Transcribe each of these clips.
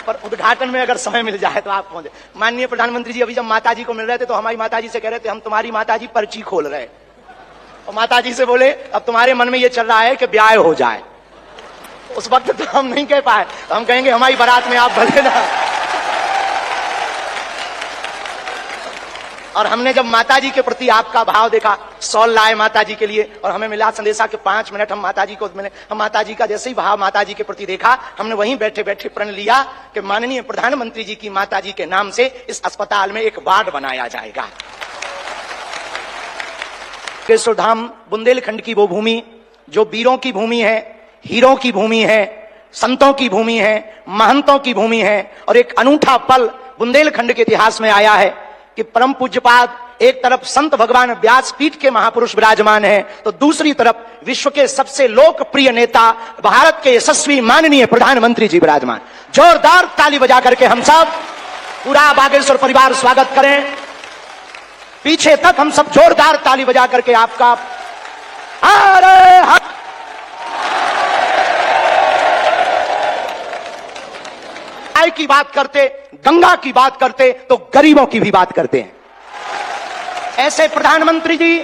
पर उद्घाटन में अगर समय मिल जाए तो आप पहुंचे। माननीय प्रधानमंत्री जी अभी जब माताजी को मिल रहे थे तो हमारी माताजी से कह रहे थे हम तुम्हारी माताजी पर्ची खोल रहे हैं, और माताजी से बोले अब तुम्हारे मन में ये चल रहा है कि ब्याह हो जाए। उस वक्त तो हम नहीं कह पाए, तो हम कहेंगे हमारी बारात में आप भले ना। और हमने जब माताजी के प्रति आपका भाव देखा, सॉल लाए माताजी के लिए, और हमें मिला संदेशा के 5 मिनट हम माताजी को मिले। हम माताजी का जैसे ही भाव माताजी के प्रति देखा, हमने वहीं बैठे बैठे प्रण लिया कि माननीय प्रधानमंत्री जी की माताजी के नाम से इस अस्पताल में एक वार्ड बनाया जाएगा। बागेश्वर धाम बुंदेलखंड की वो भूमि जो वीरों की भूमि है, हीरों की भूमि है, संतों की भूमि है, महंतों की भूमि है। और एक अनूठा पल बुंदेलखंड के इतिहास में आया है कि परम पूज्यपाद एक तरफ संत भगवान व्यासपीठ के महापुरुष विराजमान हैं, तो दूसरी तरफ विश्व के सबसे लोकप्रिय नेता भारत के यशस्वी माननीय प्रधानमंत्री जी विराजमान। जोरदार ताली बजा करके हम सब पूरा बागेश्वर परिवार स्वागत करें। पीछे तक हम सब जोरदार ताली बजा करके आपका आय की बात करते, गंगा की बात करते तो गरीबों की भी बात करते हैं। ऐसे प्रधानमंत्री जी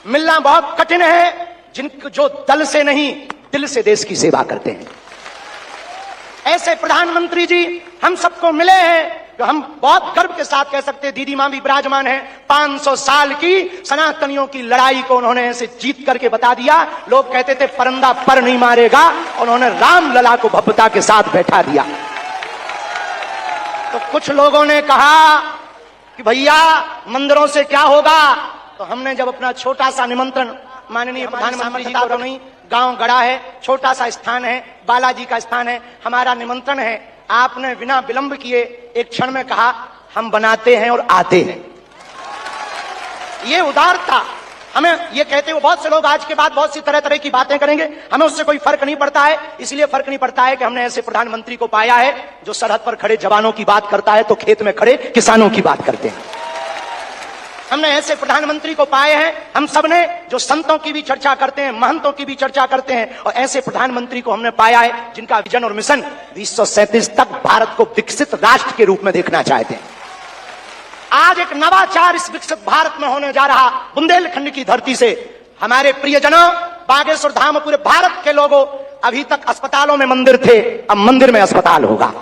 मिलना बहुत कठिन है, जो दल से नहीं दिल से देश की सेवा करते हैं। ऐसे प्रधानमंत्री जी हम सबको मिले हैं, तो हम बहुत गर्व के साथ कह सकते हैं दीदी मां भी विराजमान है। 500 साल की सनातनियों की लड़ाई को उन्होंने ऐसे जीत करके बता दिया। लोग कहते थे परिंदा पर नहीं मारेगा, उन्होंने राम लला को भव्यता के साथ बैठा दिया। तो कुछ लोगों ने कहा कि भैया मंदिरों से क्या होगा, तो हमने जब अपना छोटा सा निमंत्रण माननीय प्रधानमंत्री जी को, नहीं गांव गढ़ा है, छोटा सा स्थान है, बालाजी का स्थान है, हमारा निमंत्रण है, आपने बिना विलंब किए एक क्षण में कहा हम बनाते हैं और आते हैं। ये उदारता, हमें ये कहते हुए बहुत से लोग आज के बाद बहुत सी तरह तरह की बातें करेंगे, हमें उससे कोई फर्क नहीं पड़ता है। इसलिए फर्क नहीं पड़ता है कि हमने ऐसे प्रधानमंत्री को पाया है जो सरहद पर खड़े जवानों की बात करता है तो खेत में खड़े किसानों की बात करते हैं। हमने ऐसे प्रधानमंत्री को पाए हैं हम सबने जो संतों की भी चर्चा करते हैं, महंतों की भी चर्चा करते हैं, और ऐसे प्रधानमंत्री को हमने पाया है जिनका विजन और मिशन 2037 तक भारत को विकसित राष्ट्र के रूप में देखना चाहते हैं। आज एक नवाचार इस विकसित भारत में होने जा रहा। बुंदेलखंड की धरती से हमारे प्रियजनों, बागेश्वर धाम, पूरे भारत के लोगों, अभी तक अस्पतालों में मंदिर थे, अब मंदिर में अस्पताल होगा।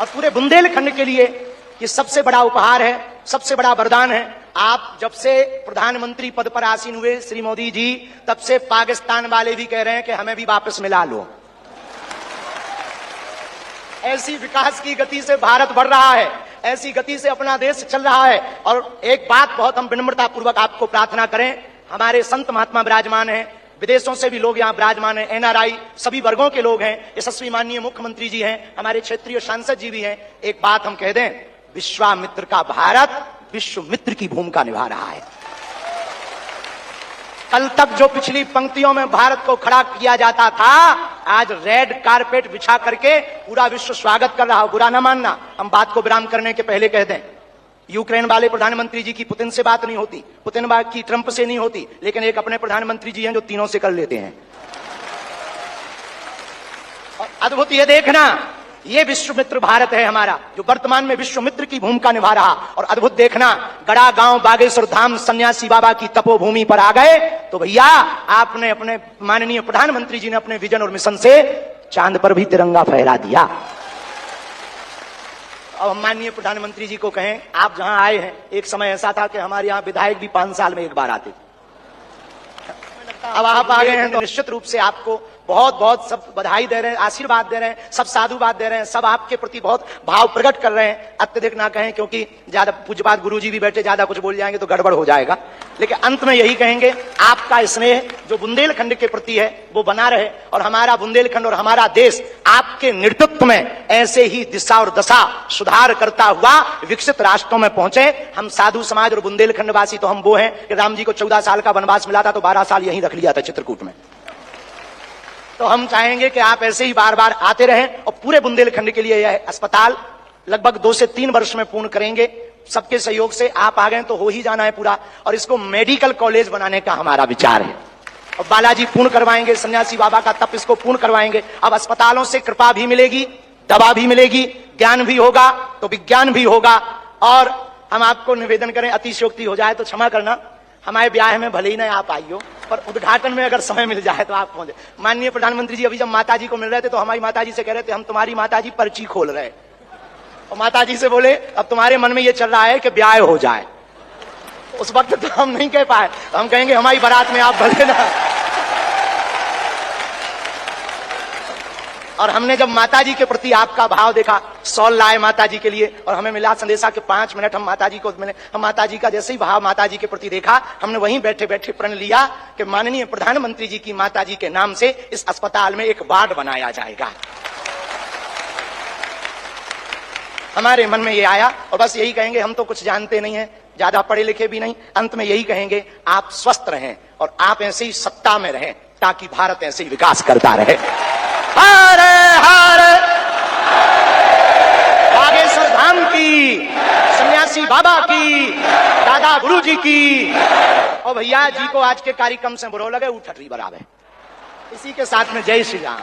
और पूरे बुंदेलखंड के लिए ये सबसे बड़ा उपहार है, सबसे बड़ा वरदान है। आप जब से प्रधानमंत्री पद पर आसीन हुए श्री मोदी जी, तब से पाकिस्तान वाले भी कह रहे हैं कि हमें भी वापस मिला लो। ऐसी विकास की गति से भारत बढ़ रहा है, ऐसी गति से अपना देश चल रहा है। और एक बात बहुत हम विनम्रता पूर्वक आपको प्रार्थना करें, हमारे संत महात्मा विराजमान हैं, विदेशों से भी लोग यहाँ विराजमान हैं, NRI सभी वर्गों के लोग हैं, यशस्वी माननीय मुख्यमंत्री जी हैं, हमारे क्षेत्रीय सांसद जी भी हैं। एक बात हम कह दें, विश्वामित्र का भारत विश्व मित्र की भूमिका निभा रहा है। कल तक जो पिछली पंक्तियों में भारत को खड़ा किया जाता था, आज रेड कारपेट बिछा करके पूरा विश्व स्वागत कर रहा हो। बुरा ना मानना, हम बात को विराम करने के पहले कह दें, यूक्रेन वाले प्रधानमंत्री जी की पुतिन से बात नहीं होती, पुतिन की ट्रंप से नहीं होती, लेकिन एक अपने प्रधानमंत्री जी हैं जो तीनों से कर लेते हैं। और अद्भुत ये देखना, ये विश्व मित्र भारत है हमारा, जो वर्तमान में विश्व मित्र की भूमिका निभा रहा। और अद्भुत देखना, गड़ा गांव बागेश्वर धाम सन्यासी बाबा की तपोभूमि पर आ गए तो भैया आपने, अपने माननीय प्रधानमंत्री जी ने अपने विजन और मिशन से चांद पर भी तिरंगा फहरा दिया। अब हम माननीय प्रधानमंत्री जी को कहें, आप जहां आए हैं, एक समय ऐसा था कि हमारे यहाँ विधायक भी 5 साल में एक बार आते थे। अब आप आ गए हैं तो निश्चित रूप से आपको बहुत बहुत सब बधाई दे रहे हैं, आशीर्वाद दे रहे हैं, सब साधुवाद दे रहे हैं, सब आपके प्रति बहुत भाव प्रकट कर रहे हैं। अत्यधिक ना कहें, क्योंकि ज्यादा पूज्यपाद गुरु जी भी बैठे, ज्यादा कुछ बोल जाएंगे तो गड़बड़ हो जाएगा। लेकिन अंत में यही कहेंगे, आपका स्नेह जो बुंदेलखंड के प्रति है वो बना रहे, और हमारा बुंदेलखंड और हमारा देश आपके नेतृत्व में ऐसे ही दिशा और दशा सुधार करता हुआ विकसित राष्ट्रों में पहुंचे। हम साधु समाज और बुंदेलखंड वासी तो हम वो हैं कि राम जी को 14 साल का वनवास मिला था तो 12 साल यहीं रख लिया था चित्रकूट में। तो हम चाहेंगे कि आप ऐसे ही बार बार आते रहें, और पूरे बुंदेलखंड के लिए यह अस्पताल लगभग 2 से 3 वर्ष में पूर्ण करेंगे। सबके सहयोग से आप आ गए तो हो ही जाना है पूरा, और इसको मेडिकल कॉलेज बनाने का हमारा विचार है। और बालाजी पूर्ण करवाएंगे, सन्यासी बाबा का तप इसको पूर्ण करवाएंगे। अब अस्पतालों से कृपा भी मिलेगी, दवा भी मिलेगी, ज्ञान भी होगा तो विज्ञान भी होगा। और हम आपको निवेदन करें, अतिशयोक्ति हो जाए तो क्षमा करना, हमारे ब्याह में भले ही ना आप आइयो, पर उद्घाटन में अगर समय मिल जाए तो आप पहुंचे। माननीय प्रधानमंत्री जी अभी जब माताजी को मिल रहे थे तो हमारी माताजी से कह रहे थे हम तुम्हारी माताजी पर्ची खोल रहे, और माताजी से बोले अब तुम्हारे मन में ये चल रहा है कि ब्याह हो जाए। उस वक्त तो हम नहीं कह पाए, तो हम कहेंगे हमारी बारात में आप भले ना। और हमने जब माताजी के प्रति आपका भाव देखा, सॉल लाए माताजी के लिए, और हमें मिला संदेशा कि 5 मिनट हम माताजी को मिले। हम माताजी का जैसे ही भाव माताजी के प्रति देखा, हमने वहीं बैठे बैठे प्रण लिया कि माननीय प्रधानमंत्री जी की माताजी के नाम से इस अस्पताल में एक वार्ड बनाया जाएगा। हमारे मन में ये आया, और बस यही कहेंगे, हम तो कुछ जानते नहीं हैं, ज्यादा पढ़े लिखे भी नहीं, अंत में यही कहेंगे आप स्वस्थ रहें और आप ऐसे ही सत्ता में रहें ताकि भारत ऐसे ही विकास करता रहे। हरे हरे बागेश्वर धाम की, सन्यासी बाबा की, दादा गुरु जी की, और भैया जी को आज के कार्यक्रम से बुरो लगे उठटरी बराबर। इसी के साथ में जय श्री राम।